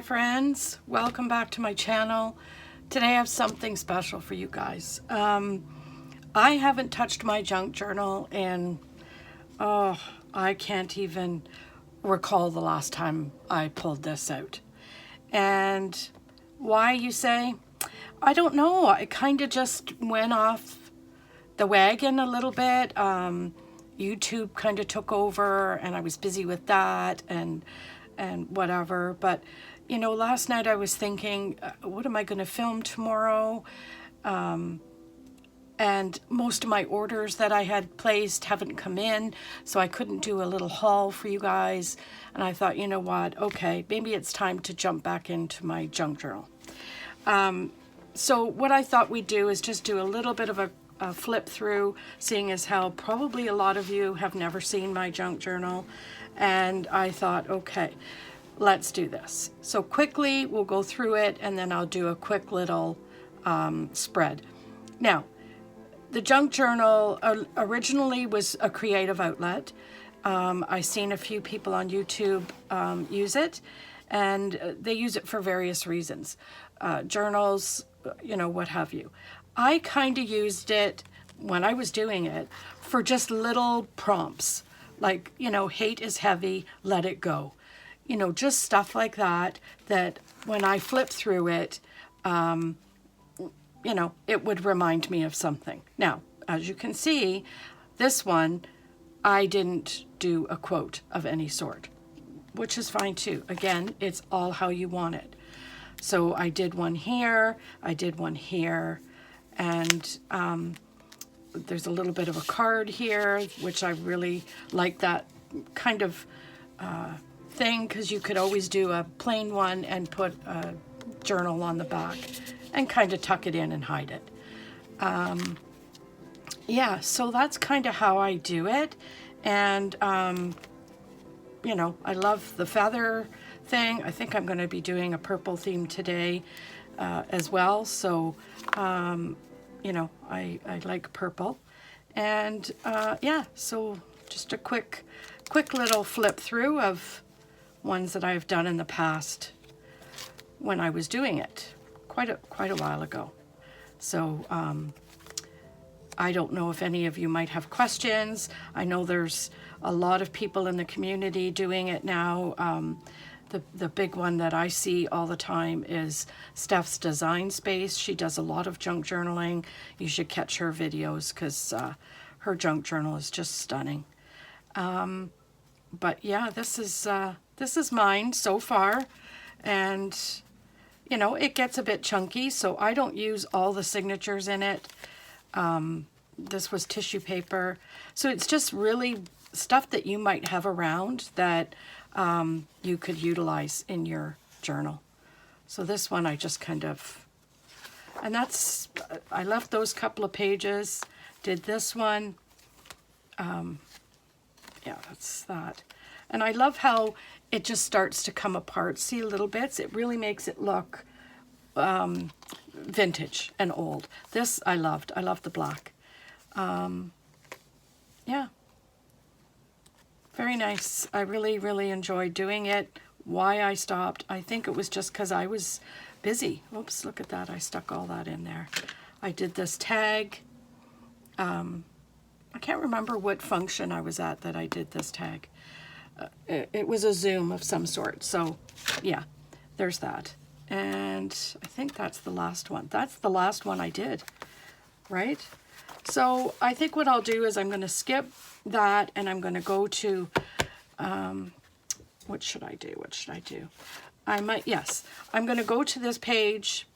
friends, welcome back to my channel. Today I have something special for you guys. I haven't touched my junk journal in, I can't even recall the last time I pulled this out. And why, you say? I don't know, I kind of just went off the wagon a little bit. YouTube kind of took over and I was busy with that and whatever. But you know, last night I was thinking, what am I going to film tomorrow? And most of my orders that I had placed haven't come in, so I couldn't do a little haul for you guys. And I thought, you know what, okay, maybe it's time to jump back into my junk journal. So what I thought we'd do is just do a little bit of a flip through, seeing as how probably a lot of you have never seen my junk journal. And I thought, okay, let's do this. So quickly we'll go through it and then I'll do a quick little spread. Now, the junk journal originally was a creative outlet. I've seen a few people on YouTube use it, and they use it for various reasons. Journals, you know, what have you. I kind of used it when I was doing it for just little prompts, like, you know, hate is heavy, let it go. You know, just stuff like that, that when I flip through it, you know, it would remind me of something. Now, as you can see, this one, I didn't do a quote of any sort, which is fine too. Again, it's all how you want it. So I did one here, I did one here, and there's a little bit of a card here, which I really like that kind of thing, because you could always do a plain one and put a journal on the back and kind of tuck it in and hide it. Yeah, so that's kind of how I do it. And you know, I love the feather thing. I think I'm going to be doing a purple theme today as well. So you know, I like purple. And yeah, so just a quick little flip through of ones that I've done in the past when I was doing it quite a while ago. So I don't know if any of you might have questions. I know there's a lot of people in the community doing it now. The big one that I see all the time is Steph's Design Space. She does a lot of junk journaling. You should catch her videos, because her junk journal is just stunning. But yeah, this is mine so far, and you know, it gets a bit chunky, so I don't use all the signatures in it. This was tissue paper, so it's just really stuff that you might have around that you could utilize in your journal. So this one I just kind of, and that's, I left those couple of pages, did this one. Yeah, that's that. And I love how it just starts to come apart. See, little bits. It really makes it look vintage and old. This I loved. I love the black. Yeah. Very nice. I really enjoyed doing it. Why I stopped, I think it was just because I was busy. Oops, look at that. I stuck all that in there. I did this tag. I can't remember what function I was at that I did this tag. It was a Zoom of some sort. So yeah, there's that. And I think that's the last one. That's the last one I did, right? So I think what I'll do is I'm going to skip that and I'm going to go to, what should I do? What should I do? I might, yes, I'm going to go to this page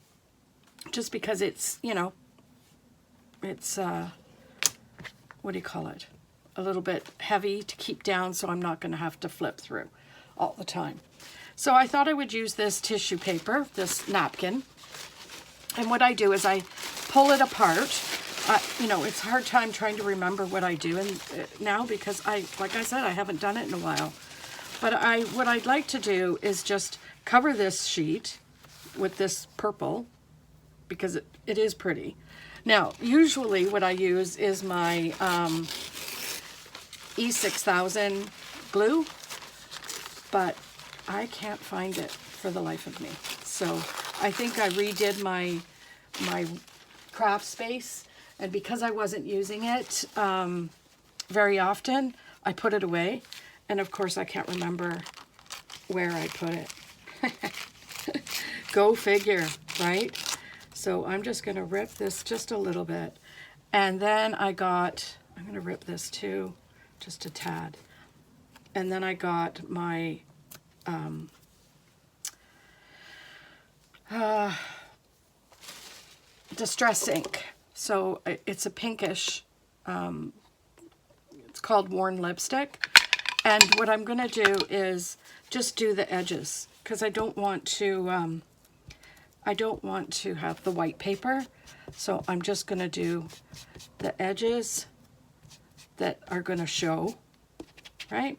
just because it's, you know, it's, what do you call it? A little bit heavy to keep down, so I'm not going to have to flip through all the time. So I thought I would use this tissue paper, this napkin. And what I do is I pull it apart. You know, it's a hard time trying to remember what I do now, because like I said, I haven't done it in a while. But what I'd like to do is just cover this sheet with this purple, because it is pretty. Now, usually what I use is my E6000 glue, but I can't find it. for the life of me. So I think I redid my craft space, and because I wasn't using it very often, I put it away. And of course I can't remember where I put it. Go figure, right? So I'm just gonna rip this just a little bit. And then I'm gonna rip this too, just a tad. And then I got my distress ink. So it's a pinkish, it's called Worn Lipstick. And what I'm gonna do is just do the edges, because I don't want to have the white paper. So I'm just gonna do the edges that are gonna show, right?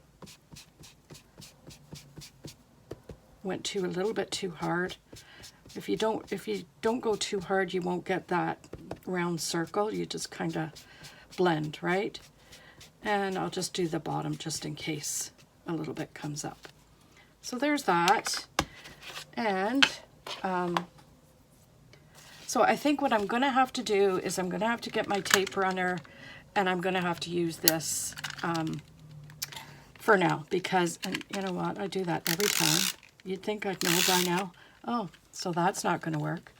Went a little bit too hard. If you don't go too hard, you won't get that round circle. You just kind of blend, right? And I'll just do the bottom just in case a little bit comes up. So there's that. And so I think what I'm going to have to do is I'm going to have to get my tape runner, and I'm going to have to use this for now, because, and you know what, I do that every time. You'd think I'd know by now. Oh, so that's not going to work.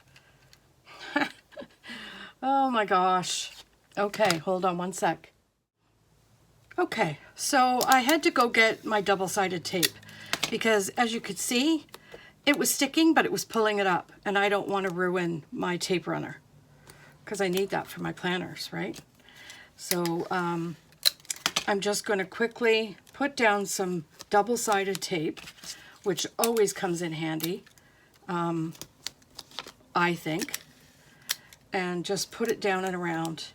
Oh my gosh. Okay, hold on one sec. Okay, so I had to go get my double-sided tape, because as you could see, it was sticking, but it was pulling it up, and I don't want to ruin my tape runner, because I need that for my planners, right? So I'm just going to quickly put down some double-sided tape, which always comes in handy, I think, and just put it down and around.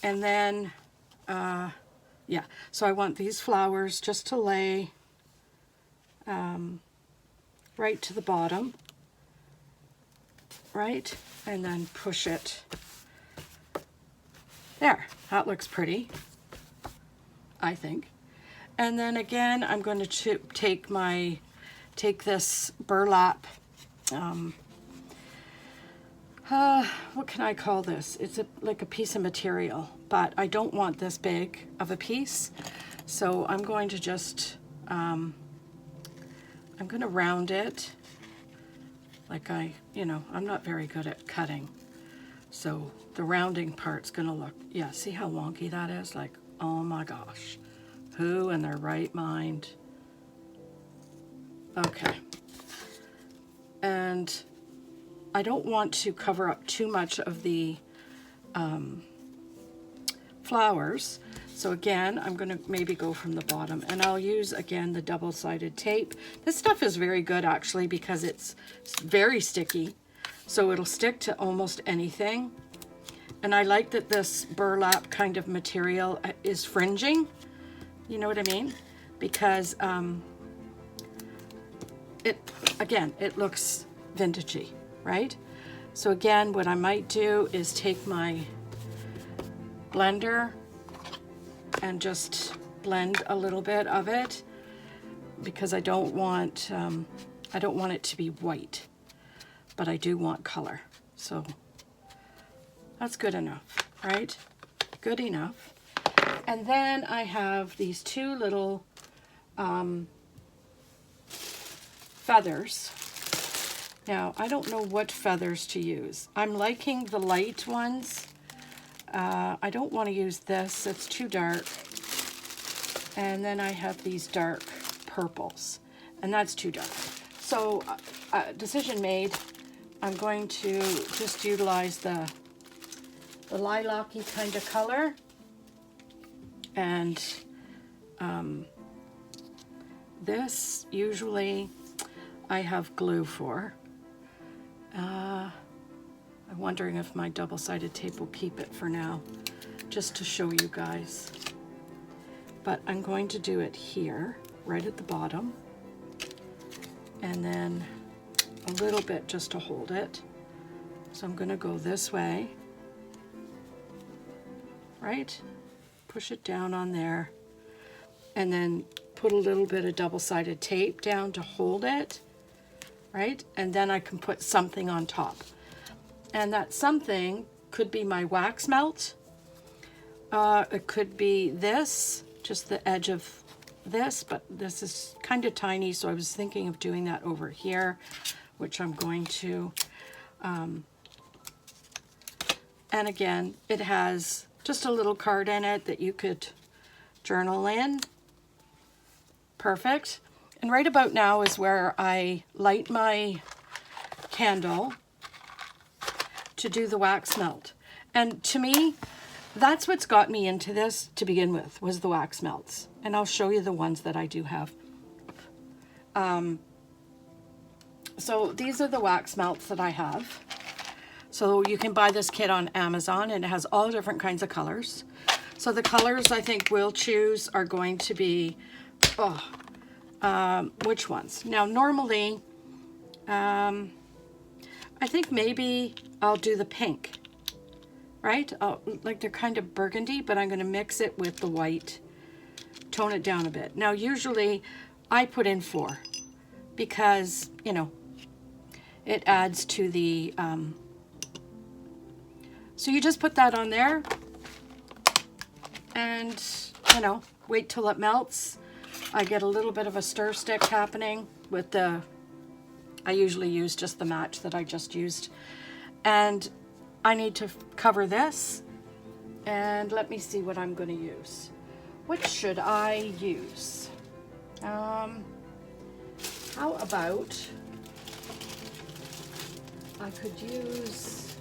And then, yeah, so I want these flowers just to lay right to the bottom, right? And then push it. There, that looks pretty, I think. And then again, I'm going to take this burlap, what can I call this? It's like a piece of material, but I don't want this big of a piece. So I'm going to just, I'm going to round it like I'm not very good at cutting. So the rounding part's going to look, yeah, see how wonky that is? Like, oh my gosh, who in their right mind? Okay. And I don't want to cover up too much of the flowers. So again, I'm going to maybe go from the bottom, and I'll use again the double-sided tape. This stuff is very good actually, because it's very sticky, so it'll stick to almost anything. And I like that this burlap kind of material is fringing, you know what I mean? Because it looks vintagey, right? So again, what I might do is take my blender and just blend a little bit of it, because I don't want it to be white, but I do want color. So that's good enough, right? Good enough. And then I have these two little feathers. Now, I don't know what feathers to use. I'm liking the light ones. I don't want to use this, it's too dark. And then I have these dark purples, and that's too dark. So, decision made, I'm going to just utilize the lilac-y kind of color. And this, usually, I have glue for. I'm wondering if my double-sided tape will keep it for now, just to show you guys. But I'm going to do it here, right at the bottom, and then a little bit just to hold it. So I'm going to go this way, right? Push it down on there, and then put a little bit of double-sided tape down to hold it. right? And then I can put something on top. And that something could be my wax melt. It could be this, just the edge of this, but this is kind of tiny, so I was thinking of doing that over here, which I'm going to. And again, it has just a little card in it that you could journal in. Perfect. And right about now is where I light my candle to do the wax melt. And to me, that's what's got me into this to begin with, was the wax melts. And I'll show you the ones that I do have. So these are the wax melts that I have. So you can buy this kit on Amazon, and it has all different kinds of colors. So the colors I think we'll choose are going to be, which ones? Now normally, I think maybe I'll do the pink, right? Like they're kind of burgundy, but I'm going to mix it with the white, tone it down a bit. Now usually I put in 4 because, you know, it adds to the, so you just put that on there and, you know, wait till it melts. I get a little bit of a stir stick happening with the, I usually use just the match that I just used. And I need to cover this, and let me see what I'm going to use. What should I use? How about I could use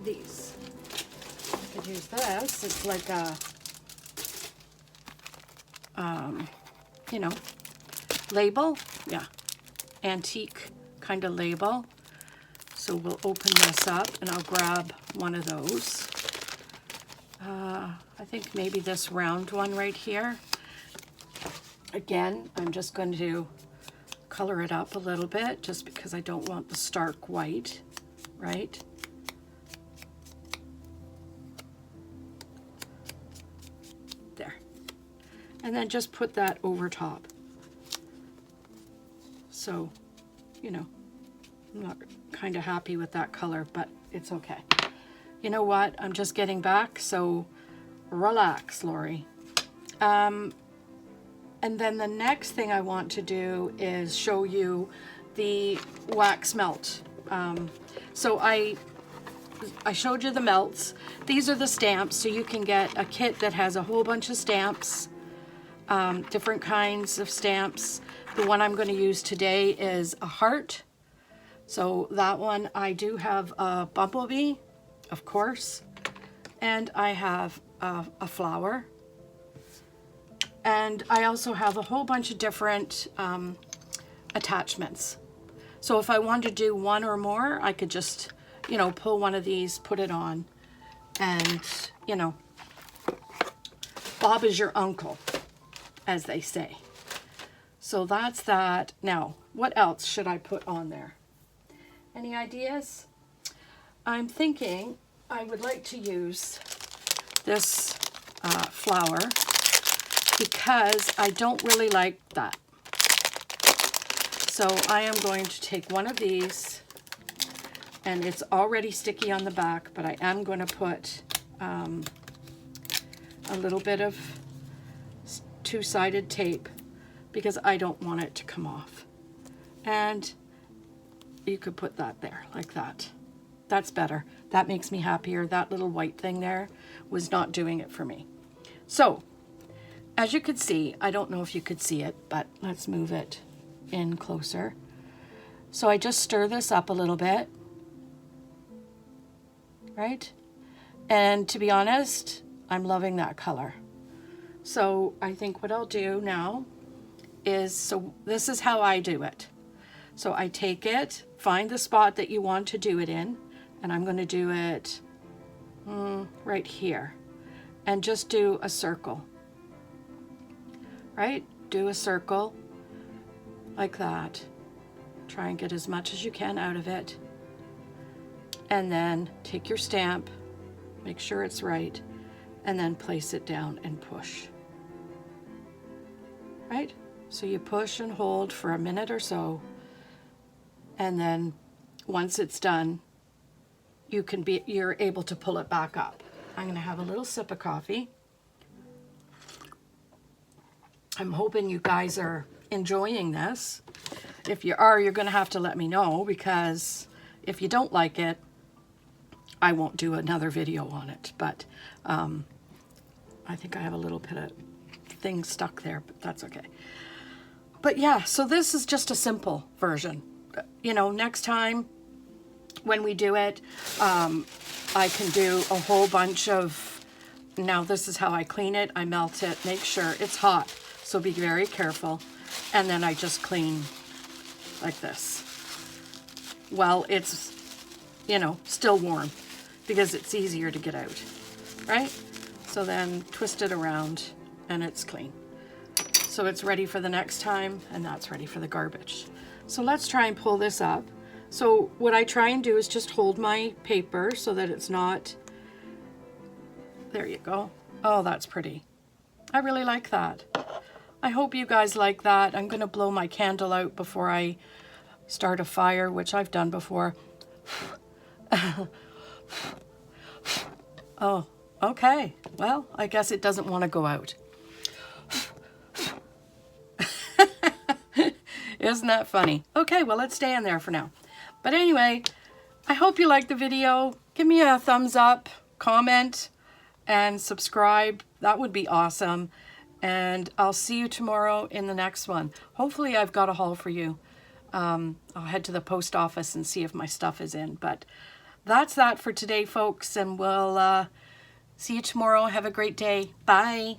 these. I could use this. It's like a, you know, label. Yeah, antique kind of label. So we'll open this up and I'll grab one of those. I think maybe this round one right here. Again, I'm just going to color it up a little bit just because I don't want the stark white, right? There. And then just put that over top. So, you know, I'm not kind of happy with that color, but it's okay. You know what? I'm just getting back, so relax, Lori. And then the next thing I want to do is show you the wax melt. So I showed you the melts. These are the stamps, so you can get a kit that has a whole bunch of stamps, different kinds of stamps. The one I'm going to use today is a heart. So that one, I do have a bumblebee, of course, and I have a flower. And I also have a whole bunch of different attachments. So if I wanted to do one or more, I could just, you know, pull one of these, put it on, and, you know, Bob is your uncle, as they say. So that's that. Now, what else should I put on there? Any ideas? I'm thinking I would like to use this flower because I don't really like that. So I am going to take one of these, and it's already sticky on the back, but I am going to put a little bit of two-sided tape because I don't want it to come off. And you could put that there like that. That's better. That makes me happier. That little white thing there was not doing it for me. So as you could see, I don't know if you could see it, but let's move it in closer. So I just stir this up a little bit, right? And to be honest, I'm loving that color. So I think what I'll do now is, so this is how I do it. So I take it, find the spot that you want to do it in, and I'm going to do it right here, and just do a circle, right? Do a circle like that. Try and get as much as you can out of it. And then take your stamp, make sure it's right, and then place it down and push. Right? So you push and hold for a minute or so, and then once it's done, you're able to pull it back up. I'm gonna have a little sip of coffee. I'm hoping you guys are enjoying this. If you are, you're gonna have to let me know, because if you don't like it, I won't do another video on it. But I think I have a little bit of thing stuck there, but that's okay. But yeah, so this is just a simple version. You know, next time when we do it, I can do a whole bunch of, now this is how I clean it. I melt it, make sure it's hot, so be very careful. And then I just clean like this. Well, it's, you know, still warm, because it's easier to get out, right? So then twist it around and it's clean. So it's ready for the next time, and that's ready for the garbage. So let's try and pull this up. So what I try and do is just hold my paper so that it's not, there you go. Oh, that's pretty. I really like that. I hope you guys like that. I'm gonna blow my candle out before I start a fire, which I've done before. Oh, okay. Well, I guess it doesn't want to go out. Isn't that funny? Okay, well, let's stay in there for now. But anyway, I hope you liked the video. Give me a thumbs up, comment, and subscribe. That would be awesome. And I'll see you tomorrow in the next one. Hopefully I've got a haul for you. I'll head to the post office and see if my stuff is in. But that's that for today, folks. And we'll see you tomorrow. Have a great day. Bye.